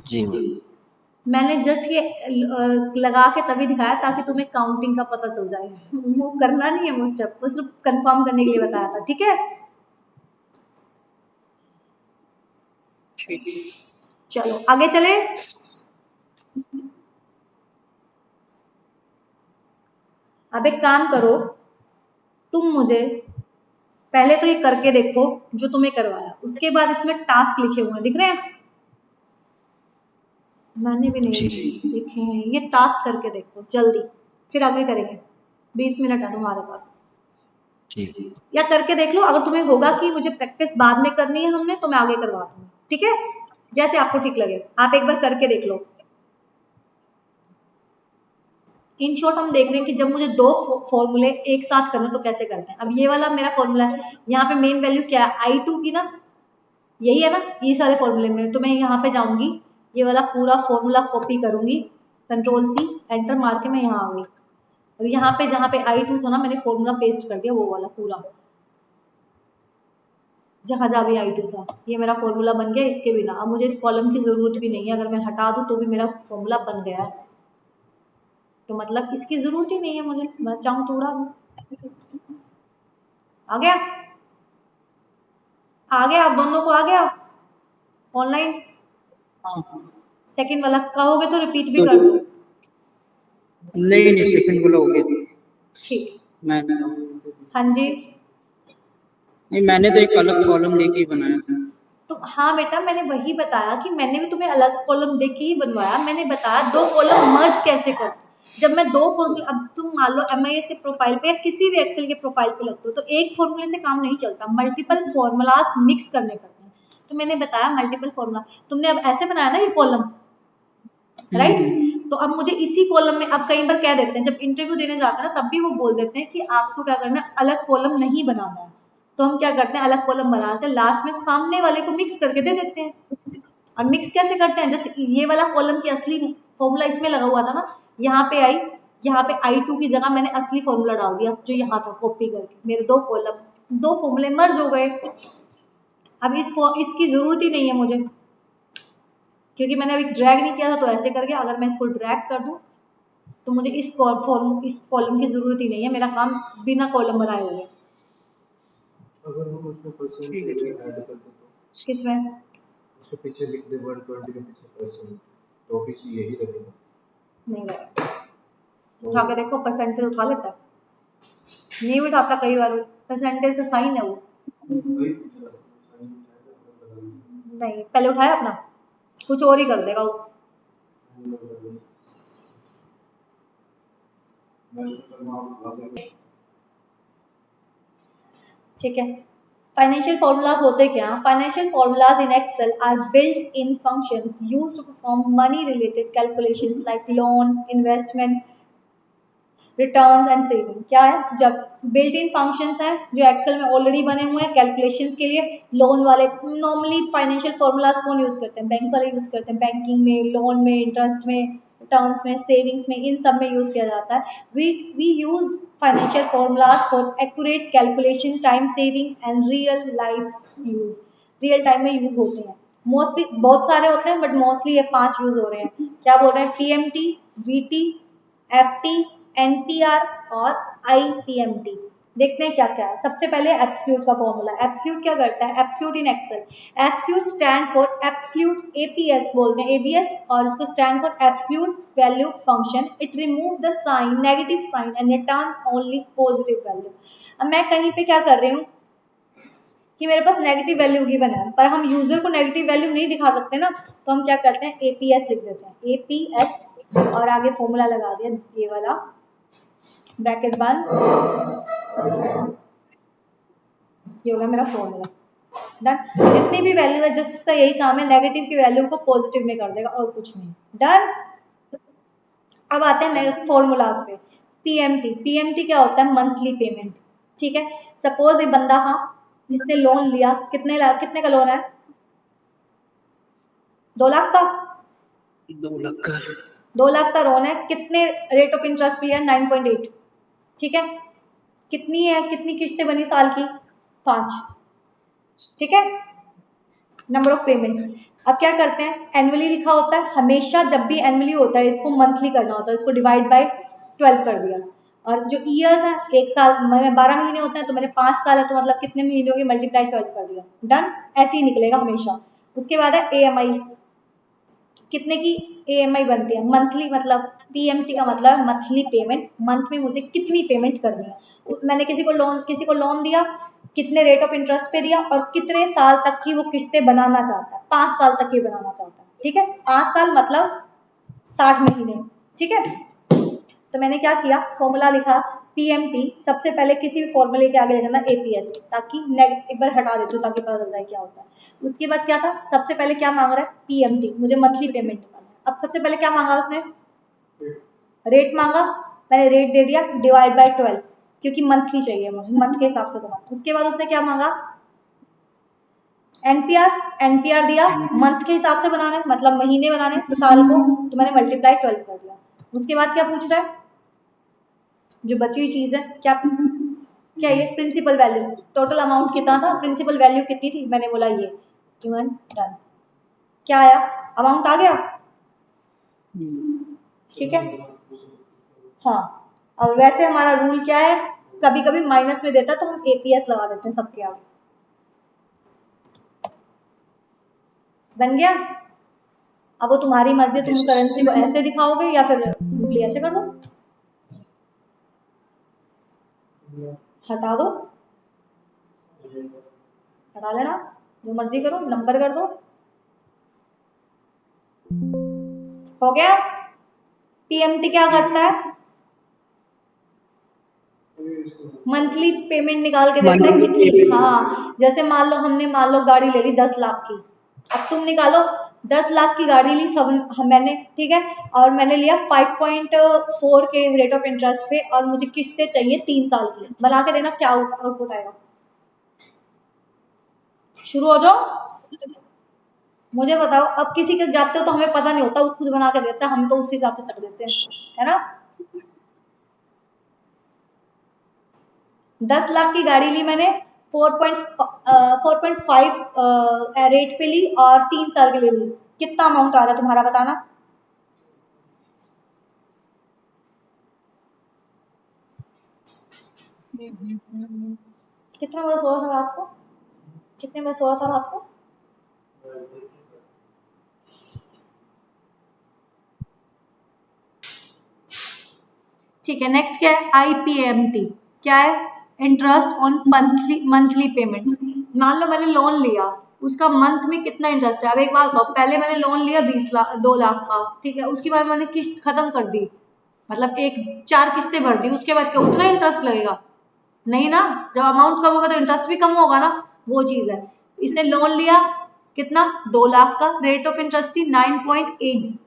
जी मैम। मैंने जस्ट ये लगा के तभी दिखाया ताकि तुम्हें काउंटिंग का पता चल जाए। वो करना नहीं है वो स्टेप, वो सिर्फ कंफर्म करने के लिए बताया था, ठीक है। चलो आगे चले। अब एक काम करो, तुम मुझे पहले तो ये करके देखो जो तुम्हें करवाया, उसके बाद इसमें टास्क लिखे हुए हैं, दिख रहे हैं? मैंने भी नहीं देखे हैं, ये टास्क करके देखो जल्दी, फिर आगे करेंगे। 20 मिनट है तुम्हारे पास, ठीक। या करके देख लो, अगर तुम्हें होगा कि मुझे प्रैक्टिस बाद में करनी है हमने, तो मैं आगे करवा दूंगी, ठीक है। जैसे आपको ठीक लगे, आप एक बार करके देख लो। इन शॉर्ट हम देख रहे हैं कि जब मुझे दो फॉर्मूले एक साथ करना तो कैसे करते हैं। अब ये वाला मेरा फॉर्मूला है, यहाँ पे मेन वैल्यू क्या है, I2 की ना, यही है ना, ये सारे फॉर्मूले में। तो मैं यहाँ पे जाऊंगी, ये वाला पूरा फॉर्मूला कॉपी करूंगी, कंट्रोल C एंटर मार के मैं यहाँ आ गई, और यहाँ पे जहाँ पे I2 था ना, मैंने फॉर्मूला पेस्ट कर दिया, वो वाला पूरा जहाँ जहाँ भी I2 था, ये मेरा फॉर्मूला बन गया इसके बिना। अब मुझे इस कॉलम की जरूरत भी नहीं है, अगर मैं हटा दूं तो भी मेरा फॉर्मूला बन गया है, तो मतलब इसकी जरूरत ही नहीं है मुझे, मैं चाहूँ तो उड़ा दूं। आ गया, आ गया, आप दोनों को आ गया ऑनलाइन? सेकंड वाला कहोगे तो रिपीट भी कर दो। नहीं सेकंड वाला हो गया। ठीक, मैंने हाँ जी, नहीं, मैंने तो एक अलग कॉलम लेके ही बनाया था। तो हाँ बेटा, मैंने वही बताया कि मैंने भी तुम्हें अलग कॉलम देख के ही बनवाया। मैंने बताया दो कॉलम मर्ज कैसे करते, जब मैं दो फॉर्मूला, अब तुम मान लो MIS के प्रोफाइल पे या किसी भी एक्सेल के प्रोफाइल पे लगते हो, तो एक फॉर्मूले से काम नहीं चलता, मल्टीपल फॉर्मूलाज मिक्स करने पड़ते हैं। तो मैंने बताया मल्टीपल फॉर्मूला, तुमने अब ऐसे बनाया ना ये कॉलम, राइट। तो अब मुझे इसी कॉलम में, अब कई बार कह देते हैं जब इंटरव्यू देने जाते हैं ना, तब भी वो बोल देते हैं कि आपको क्या करना है, अलग कॉलम नहीं बनाना है। तो हम क्या करते हैं, अलग कॉलम बनाते हैं, लास्ट में सामने वाले को मिक्स करके दे देते हैं। और मिक्स कैसे करते हैं, जस्ट ये वाला कॉलम की असली फॉर्मूला इसमें लगा हुआ था ना, यहाँ पे आई, यहाँ पे I2 की जगह मैंने असली फॉर्मूला डाल दिया जो यहाँ था, कॉपी करके मेरे दो कॉलम, दो फॉर्मूले मर्ज हो गए। अब इसकी जरूरत ही नहीं है मुझे, क्योंकि मैंने अभी ड्रैग नहीं किया था, तो ऐसे करके अगर मैं इसको ड्रैग कर दूं तो मुझे इस कॉलम की जरूरत ही नहीं है, मेरा काम बिना कॉलम बनाए हुए। अगर हम उसमें परसेंट ऐड कर दे तो किसमें? उसके पीछे लिख दे 120 के पीछे परसेंट, तो पीछे यही लगेगा। नहीं लगेगा, उठा के देखो, परसेंटेज उठा लेता है? नहीं उठाता, कई बार परसेंटेज का साइन है वो। नहीं, पहले उठाया अपना, कुछ और ही कर देगा वो। ठीक है, फाइनेंशियल फॉर्मूलाज होते क्या? Financial formulas in Excel are built in functions used to perform money related calculations like loan, investment, returns and saving. क्या है? जब बिल्ट इन फंक्शंस हैं जो एक्सेल में ऑलरेडी बने हुए हैं कैलकुलेशंस के लिए, लोन वाले नॉर्मली फाइनेंशियल फॉर्मूलाज कौन यूज करते हैं? बैंक वाले यूज करते हैं, बैंकिंग में, लोन में, इंटरेस्ट में, रिटर्न्स में, सेविंग्स में, इन सब में यूज किया जाता है। We use financial formulas for accurate calculation, time saving and real life use. Real time में यूज होते हैं मोस्टली, बहुत सारे होते हैं बट मोस्टली ये 5 यूज हो रहे हैं। क्या बोल रहे हैं? TMT, VT, FT, NPR और IPMT। देखते हैं क्या क्या है। सबसे पहले एब्सोल्यूट का फॉर्मूला। एब्सोल्यूट क्या करता है? Absolute in Excel, absolute stand for absolute, APS बोलते हैं, एबीएस, और इसको stand for absolute value function. It remove the sign, negative sign, and return only positive value. अब मैं कहीं पे क्या कर रही हूँ कि मेरे पास नेगेटिव वैल्यू गिवन है, पर हम यूजर को नेगेटिव वैल्यू नहीं दिखा सकते ना, तो हम क्या करते हैं, एपीएस लिख देते हैं, एपीएस, और आगे फॉर्मूला लगा दिया ये वाला, ब्रैकेट बंद, ये होगा मेरा फॉर्मूला। डन। जितनी भी वैल्यू है, जिसका यही काम है, नेगेटिव की वैल्यू को पॉजिटिव में कर देगा और कुछ नहीं। डन। अब आते हैं नेक्स्ट फॉर्मूलाज पे। पीएमटी, पीएमटी क्या होता है? Monthly payment. ठीक है, सपोज ये बंदा, हाँ, इसने लोन लिया, कितने का लोन है? 2 लाख का। 2 लाख का 2 लाख का लोन है, कितने रेट ऑफ इंटरेस्ट पे है? 9.8। ठीक है, कितनी है, कितनी किस्तें बनी साल की? 5। ठीक है, नंबर ऑफ पेमेंट। अब क्या करते हैं, एनुअली लिखा होता है, हमेशा जब भी एनुअली होता है इसको मंथली करना होता है, इसको डिवाइड बाय 12 कर दिया। और जो ईयर्स है, एक साल में 12 महीने होते हैं, तो मैंने 5 साल है, तो मतलब कितने महीने हो गए, मल्टीप्लाई 12 कर दिया। डन। ऐसे ही निकलेगा हमेशा। उसके बाद है एएमआई, कितने की एएमआई बनती है? मंथली, मतलब पीएमटी का मतलब है मंथली पेमेंट, मंथ में मुझे कितनी पेमेंट करनी है। मैंने किसी को लोन दिया, कितने रेट ऑफ इंटरेस्ट पे दिया, और कितने साल तक की वो किस्तें बनाना चाहता है? 5 साल तक की बनाना चाहता है। ठीक है, 5 साल मतलब 60 महीने। ठीक है, तो मैंने क्या किया, फॉर्मूला लिखा, पीएमटी, सबसे पहले किसी भी फॉर्मूले के आगे लिखना एपीएस, ताकि एक बार हटा देती हूँ ताकि पता चल जाए क्या होता है। उसके बाद क्या था, सबसे पहले क्या मांग रहा है? पीएमटी, मुझे मंथली पेमेंट निकालना है। अब सबसे पहले क्या मांगा उसने? रेट मांगा, मैंने रेट दे दिया, डिवाइड बाय 12, क्योंकि मंथली चाहिए मुझे, मंथ के हिसाब से करना। उसके बाद उसने क्या मांगा? एनपीआर, एनपीआर दिया, मंथ के हिसाब से बनाना है, मतलब महीने बनाने, साल को, तो मैंने मल्टीप्लाई 12 कर दिया। उसके बाद क्या पूछ रहा है? जो बची हुई चीज है, क्या क्या ये? प्रिंसिपल वैल्यू, टोटल अमाउंट कितना था, प्रिंसिपल वैल्यू कितनी थी, मैंने बोला ये। Given, done. क्या आया? अमाउंट आ गया। ठीक है, हाँ। और वैसे हमारा रूल क्या है, कभी कभी माइनस में देता है, तो हम एपीएस लगा देते हैं सबके आगे। बन गया। अब वो तुम्हारी मर्जी है, तुम करेंसी को ऐसे दिखाओगे या फिर सिंपली ऐसे कर दो, हटा दो, हटा लेना, जो मर्जी करो, नंबर कर दो। हो गया। पीएमटी क्या करता है? मंथली पेमेंट निकाल के देता है, कितनी, हाँ, जैसे मान लो गाड़ी ले ली 10 लाख की। अब तुम निकालो, 10 लाख की गाड़ी ली मैंने, ठीक है, और मैंने लिया 5.4 के रेट ऑफ इंटरेस्ट पे, और मुझे किस्तें चाहिए 3 साल की। बना के देना, क्या आउटपुट आएगा? शुरू हो जाओ, मुझे बताओ। अब किसी के जाते हो तो हमें पता नहीं होता, वो खुद बना के देता है, हम तो उस हिसाब से चक देते हैं, है ना। 10 लाख की गाड़ी ली मैंने, 4.5 रेट पे ली, और 3 साल के लिए ली। कितना अमाउंट आ रहा है तुम्हारा, बताना। कितना बजे सोया था रात को? कितने बजे सोया था रात को? ठीक है, नेक्स्ट क्या है? आईपीएमटी क्या है? Interest on monthly payment. मान लो मैंने लोन लिया, उसका मंथ में कितना इंटरेस्ट है। अब एक बात बताओ, पहले मैंने लोन लिया 2 लाख का, ठीक है, उसके बाद मैंने किस्त खत्म कर दी, मतलब 4 किस्तें भर दी, उसके बाद क्या उतना इंटरेस्ट लगेगा? नहीं ना। जब अमाउंट कम होगा तो इंटरेस्ट भी कम होगा ना, वो चीज है। इसने लोन लिया कितना? 2 लाख का, रेट ऑफ इंटरेस्ट थी 9.8।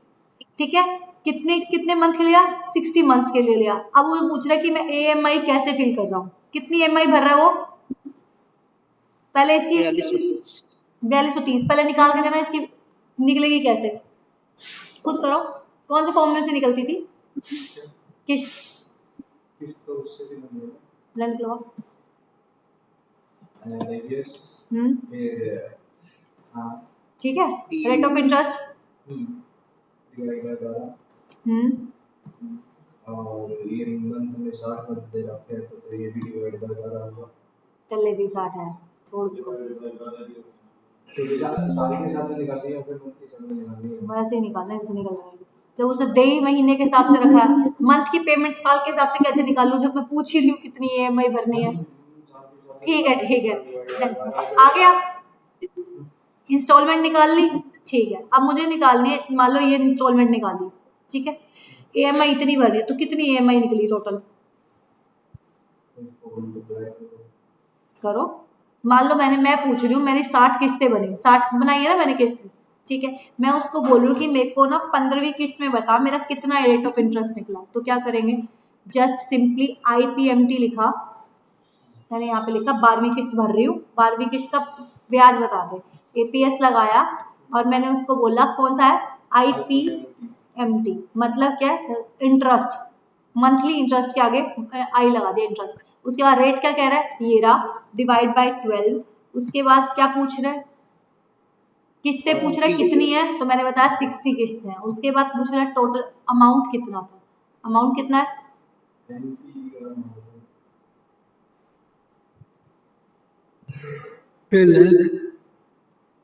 ठीक है, कितने कितने मंथ के लिया? 60 मंथ्स के लिए लिया। अब वो पूछ रहा है कि मैं ईएमआई कैसे फिल कर रहा हूँ, कितनी ईएमआई भर रहा है वो? पहले इसकी 4230 पहले निकाल के देना, इसकी निकलेगी कैसे? खुद करो, कौन से फॉर्मूले से निकलती थी? किस्त तो उससे भी बन ले निकलवा। फिर हाँ, ठीक है, rate of interest, divide by 12, और ये मंथ में 60 मंथ दे रखे हैं, तो फिर ये भी डिवाइड बाय 12 होगा। चल जी 60 है, छोड़ उसको, तो साल के साथ निकालनी है, फिर मंथ के साथ निकालनी है। वैसे ही निकालना है जैसे निकल रहा है। जब उसने दे ही महीने के हिसाब से रखा है, मंथ की पेमेंट साल के हिसाब से कैसे निकालूं जब मैं पूछ ही रही हूँ कितनी EMI भरनी है। ठीक है ठीक है, आ गया, इंस्टॉलमेंट निकाल ली। ठीक है, अब मुझे निकालनी है, मान लो ये इंस्टॉलमेंट निकाली, ठीक है, EMI इतनी भरी है, तो कितनी EMI निकली टोटल करो। मान लो मैं पूछ रही हूँ, मैंने 60 किस्तें बनी, 60 बनाई है ना मैंने किस्त, ठीक है, मैं उसको बोल रही हूँ कि मेरे को ना 15वीं किस्त में बता मेरा कितना रेट ऑफ इंटरेस्ट निकला। तो क्या करेंगे, जस्ट सिंपली IPMT लिखा, मैंने यहाँ पे लिखा 12वीं किस्त भर रही हूँ, 12वीं किस्त का ब्याज बता दे, APS लगाया और मैंने उसको बोला कौन सा है, IPMT, मतलब क्या है, इंटरेस्ट, मंथली इंटरेस्ट के आगे आई लगा दिया इंटरेस्ट। उसके बाद रेट क्या कह रहा है, ये रहा, डिवाइड बाय 12। उसके बाद क्या पूछ रहा है, किस्तें पूछ रहा है कितनी है, तो मैंने बताया 60 किस्तें हैं। उसके बाद पूछ रहा है टोटल अमाउंट कितना था, अमाउंट कितना है,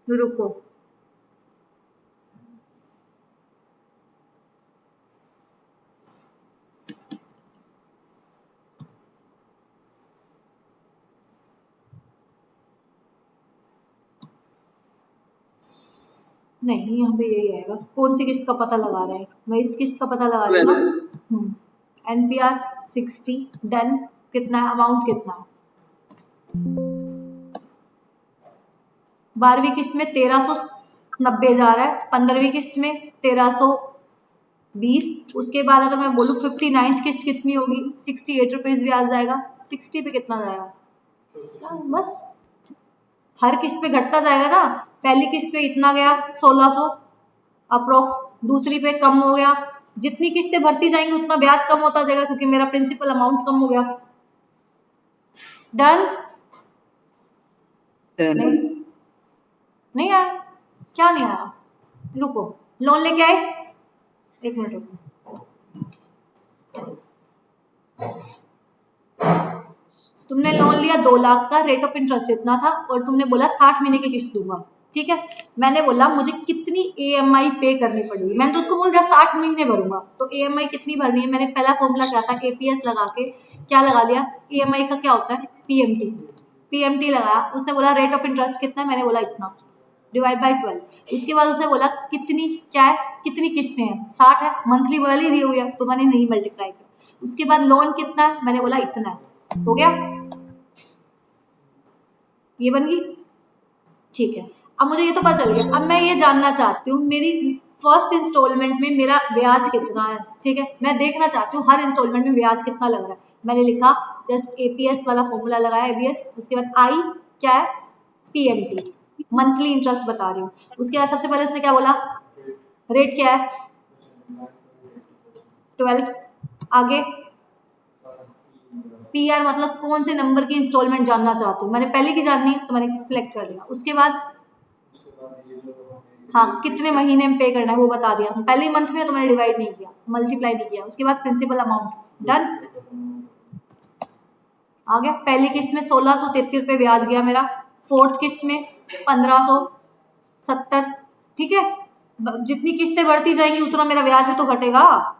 रुको, नहीं यहाँ पे यही आएगा, कौन सी किस्त का पता लगा रहे हैं, मैं इस किस्त का पता लगा रही हूँ ना। NPR 60 डन, कितना है, अमाउंट कितना है, 12वीं किस्त में 1390 जा रहा है, 15वीं किस्त में 1320। उसके बाद अगर मैं बोलूँ 59th किस्त कितनी होगी, 68 रुपीज ब्याज जाएगा, 60 पे कितना जाएगा, बस हर किस्त पे घटता जाएगा ना। पहली किस्त पे इतना गया 1600 अप्रोक्स, दूसरी पे कम हो गया, जितनी किस्तें भरती जाएंगी उतना ब्याज कम होता जाएगा क्योंकि मेरा प्रिंसिपल अमाउंट कम हो गया। डन, नहीं आया, क्या नहीं आया, रुको, लोन लेके आए, एक मिनट रुको, तुमने लोन लिया 2 लाख का, रेट ऑफ इंटरेस्ट इतना था और तुमने बोला 60 महीने की किस्त दूंगा, ठीक है, मैंने बोला मुझे कितनी EMI पे करनी पड़ेगी, मैंने तो उसको बोल दिया 60 महीने भरूंगा, तो EMI कितनी भरनी है, मैंने पहला फॉर्मूला क्या था, APS लगा के क्या लगा दिया, EMI का क्या होता है, PMT लगाया, उसने बोला रेट ऑफ इंटरेस्ट कितना है, मैंने बोला इतना, डिवाइड बाय 12। उसके बाद उसने बोला कितनी क्या है, कितनी किस्तें हैं, 60 है, मंथली वाली दी हुई है, तो मैंने नहीं मल्टीप्लाई किया। उसके बाद लोन कितना है, मैंने बोला इतना है, हो गया, ये बन गई, ठीक है। अब मुझे ये तो पता चल गया, अब मैं ये जानना चाहती हूँ मेरी फर्स्ट इंस्टॉलमेंट में मेरा ब्याज कितना है, ठीक है, मैं देखना चाहती हूँ हर इंस्टॉलमेंट में ब्याज कितना लग रहा है। मैंने लिखा जस्ट APS वाला फॉर्मूला लगाया, ABS, उसके बाद I क्या है, PMT, मंथली इंटरेस्ट बता रही हूँ। उसके बाद सबसे पहले उसने क्या बोला, रेट क्या है 12, आगे PR मतलब कौन से नंबर की इंस्टॉलमेंट जानना चाहती हूँ, मैंने पहले की जाननी है तो मैंने सिलेक्ट कर लिया। उसके बाद हाँ कितने महीने में पे करना है वो बता दिया, पहले मंथ में तो मैंने डिवाइड नहीं किया, मल्टीप्लाई नहीं किया। उसके बाद प्रिंसिपल अमाउंट, डन, आ गया। पहली किस्त में 1633 रुपए ब्याज गया मेरा, फोर्थ किस्त में 1570, ठीक है, जितनी किस्तें बढ़ती जाएंगी उतना मेरा ब्याज भी तो घटेगा।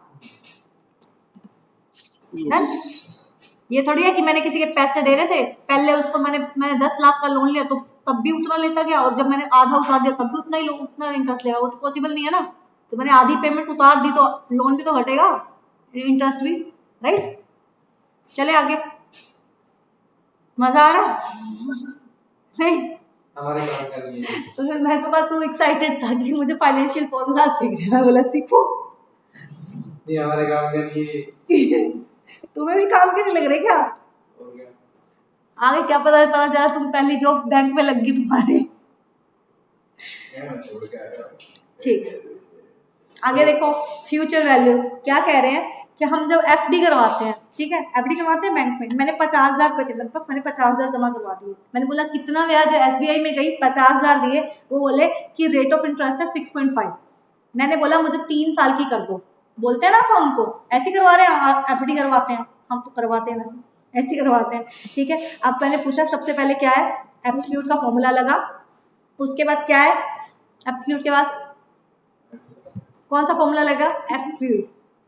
yes. ये थोड़ी है कि मैंने किसी के पैसे देने थे, पहले उसको मैंने 10 लाख का लोन लिया तो तब भी उतना लेता गया, और जब मैंने आधा उतार दिया तब भी उतना इंटरेस्ट लेगा, वो तो पॉसिबल नहीं है ना। तो मैंने आधी पेमेंट उतार दी तो लोन भी तो घटेगा, इंटरेस्ट भी, राइट। चले आगे, मजा आ रहा नहीं, हमारे काम का नहीं है। तो फिर मैं तो तू एक्साइटेड था कि मुझे फाइनेंशियल फॉर्मूला सीखना, मैं बोला सीखो, नहीं हमारे काम का नहीं है। तुम्हें भी काम के नहीं लग रहे क्या, आगे क्या पता चला तुम पहली जॉब बैंक में लग गई तुम्हारी, ठीक। आगे देखो, फ्यूचर वैल्यू क्या कह रहे हैं कि हम जब FD करवाते हैं, ठीक है, FD करवाते हैं बैंक में, मैंने 50,000 रुपए के लगभग मैंने 50,000 जमा करवा दिए, मैंने बोला कितना ब्याज है, SBI में गई 50,000 दिए, वो बोले कि रेट ऑफ इंटरेस्ट है 6.5, मैंने बोला मुझे 3 साल की कर दो, बोलते हैं ना आप उनको, ऐसे करवा रहे हैं, एफडी करवाते हैं, हम तो करवाते हैं वैसे, ऐसे करवाते हैं। ठीक है, अब मैंने पूछा सबसे पहले क्या है, एब्सोल्यूट का फॉर्मूला लगा, उसके बाद क्या है, एब्सोल्यूट के बाद कौन सा फॉर्मूला लगा, एफ,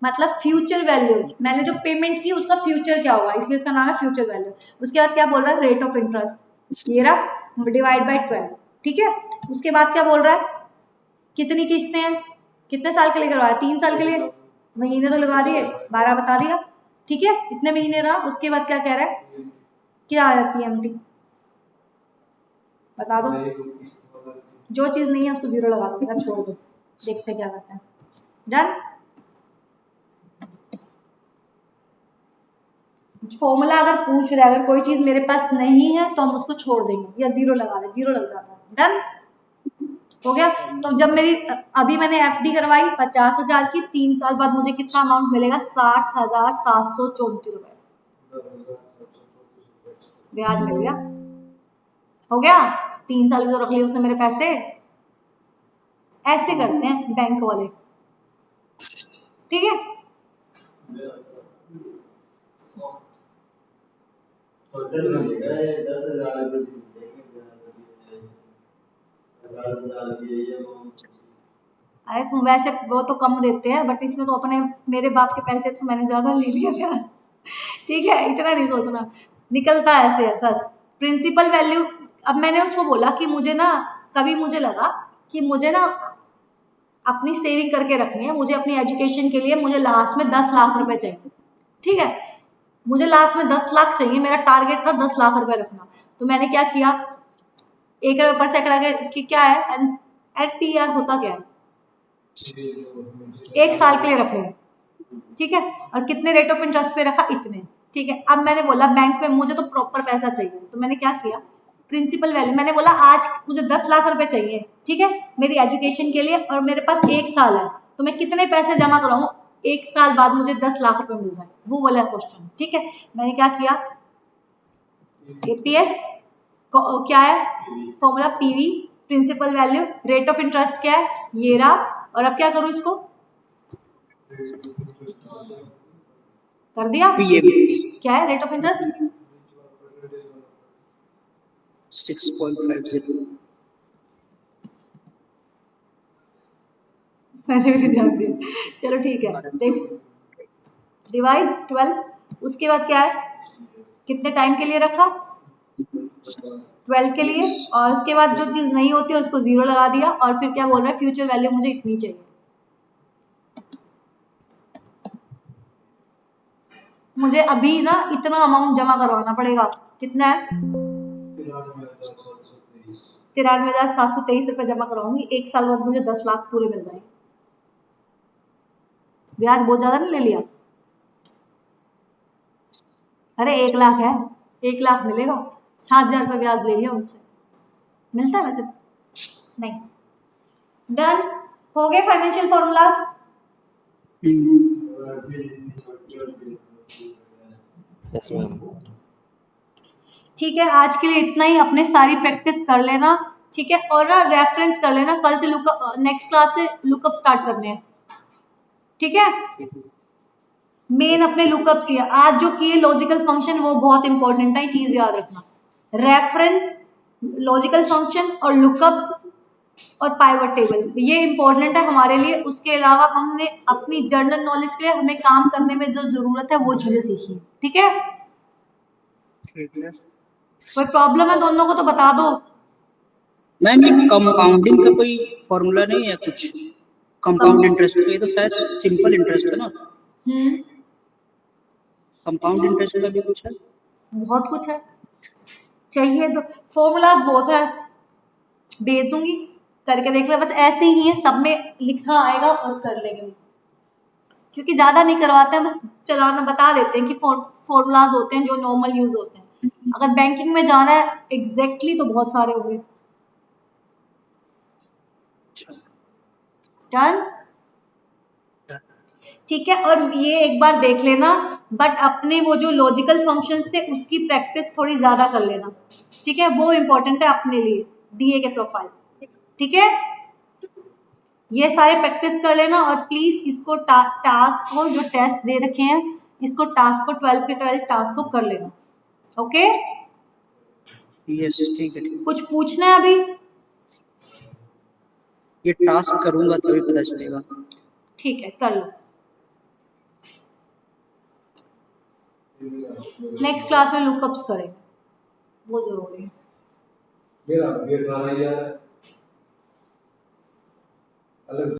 मतलब फ्यूचर वैल्यू, मैंने जो पेमेंट की उसका फ्यूचर क्या होगा, इसलिए उसका नाम है फ्यूचर वैल्यू। उसके बाद क्या बोल रहा है, रेट ऑफ इंटरेस्ट, ये रहा डिवाइड बाय 12। ठीक है, उसके बाद क्या बोल रहा है, कितनी किस्तें हैं, कितने साल के लिए करवाया, 3 साल के लिए, महीने तो लगा दिए, 12 बता दिया। ठीक है, इतने महीने रहा। उसके बाद क्या कह रहा है, क्या है पीएमटी, बता दो, जो चीज नहीं है उसको 0 लगा दो या छोड़ दो, देखते क्या करते हैं। डन, फॉर्मूला अगर पूछ रहा है, अगर कोई चीज मेरे पास नहीं है तो हम उसको छोड़ देंगे या 0 लगा दें, 0 लग जाता है। डन हो गया। तो जब मेरी अभी मैंने एफडी करवाई 50,000 की, 3 साल बाद मुझे कितना अमाउंट मिलेगा, 60,734 रुपए ब्याज मिल गया। हो गया, 3 साल भी तो रख लिए उसने मेरे पैसे। ऐसे करते हैं बैंक वाले। ठीक है, होटल में 10,000 अरे तुम वैसे वो तो कम देते हैं, बट इसमें तो अपने मेरे बाप के पैसे तो मैंने ज्यादा ले लिया ब्याज। ठीक है, इतना नहीं सोचना, निकलता ऐसे है बस। प्रिंसिपल वैल्यू, अब मैंने उसको बोला कि मुझे ना, कभी मुझे लगा कि मुझे ना अपनी सेविंग करके रखनी है, मुझे अपनी एजुकेशन के लिए मुझे लास्ट में 10 लाख रुपए चाहिए। ठीक है, मुझे लास्ट में 10 लाख चाहिए, मेरा टारगेट था 10 लाख रुपए रखना। तो मैंने क्या किया, 1 रुपए पर सेकंड की क्या है, एनपीआर होता क्या है, 1 साल के लिए रख रहे हैं। ठीक है, और कितने रेट ऑफ इंटरेस्ट पे रखा, इतने। ठीक है, अब मैंने बोला बैंक में मुझे तो प्रॉपर पैसा चाहिए, तो मैंने क्या किया, प्रिंसिपल वैल्यू, मैंने बोला आज मुझे 10 लाख रुपए चाहिए, ठीक है, मेरी एजुकेशन के लिए, और मेरे पास 1 साल है, तो मैं कितने पैसे जमा कराऊं 1 साल बाद मुझे 10 लाख रुपए मिल जाए, वो वाला क्वेश्चन। ठीक है, मैंने क्या किया, एपीएस क्या है formula, PV principal value, rate of interest क्या है, ये रहा, और अब क्या करूं, इसको कर दिया, क्या है रेट ऑफ इंटरेस्ट, 6.50। मैंने भी ध्यान दिया, चलो ठीक है, देख डिवाइड 12, उसके बाद क्या है, कितने टाइम के लिए रखा, 12 के लिए, और उसके बाद जो चीज नहीं होती है उसको 0 लगा दिया, और फिर क्या बोल रहा है, फ्यूचर वैल्यू मुझे इतनी चाहिए। मुझे अभी ना इतना अमाउंट जमा करवाना पड़ेगा, कितना है, 93,723 रुपए जमा करवाऊंगी, 1 साल बाद मुझे 10 लाख पूरे मिल जाएंगे। ब्याज बहुत ज्यादा नहीं ले लिया, अरे 1 लाख है, 1 लाख मिलेगा, 7,000 रुपए ब्याज ले लिया उनसे, मिलता है वैसे नहीं। डन हो गए फाइनेंशियल फॉर्मूलाज। Yes ma'am. ठीक है, आज के लिए इतना ही, अपने सारी प्रैक्टिस कर लेना। ठीक है, और ना रेफरेंस कर लेना, कल से लुकअप, नेक्स्ट क्लास से लुकअप स्टार्ट करने हैं। ठीक है, मेन अपने लुकअप्स ही है, आज जो किए लॉजिकल फंक्शन, वो बहुत इंपॉर्टेंट है, चीज याद रखना, रेफरेंस, लॉजिकल फंक्शन और लुकअप्स और पाइवट टेबल, ये इंपॉर्टेंट है हमारे लिए। उसके अलावा हमने अपनी जनरल नॉलेज के लिए हमें काम करने में जो जरूरत है वो चीजें सीखी। ठीक है, कोई प्रॉब्लम है दोनों को तो बता दो। मैम ये कंपाउंडिंग का कोई फॉर्मूला नहीं है कुछ, कंपाउंड इंटरेस्ट का, ये तो शायद सिंपल इंटरेस्ट है ना, कंपाउंड इंटरेस्ट का भी कुछ है, बहुत कुछ है, चाहिए तो फॉर्मूलाज बहुत है, भेज दूंगी, करके देख ले, बस ऐसे ही है, सब में लिखा आएगा और कर लेंगे, क्योंकि ज्यादा नहीं करवाते हैं, बस चलाना बता देते हैं कि फॉर्मूलाज होते हैं जो नॉर्मल यूज होते हैं। अगर बैंकिंग में जाना है एग्जैक्टली तो बहुत सारे होंगे। डन, ठीक है, और ये एक बार देख लेना, बट अपने वो जो लॉजिकल फंक्शंस थे उसकी प्रैक्टिस थोड़ी ज्यादा कर लेना। ठीक है, वो इंपॉर्टेंट है अपने लिए दिए के प्रोफाइल। ठीक है, ये सारे प्रैक्टिस कर लेना और प्लीज इसको टास्क को जो टेस्ट दे रखे हैं इसको टास्क को 12 के 12 टास्क को कर लेना। ओके यस ठीक है ठीक कुछ पूछना है अभी? है। ये टास्क करूंगा तभी पता चलेगा। ठीक है कर लो। नेक्स्ट क्लास में लुकअप्स करेंगे, वो जरूरी है। मेरा ये 18,000 अलग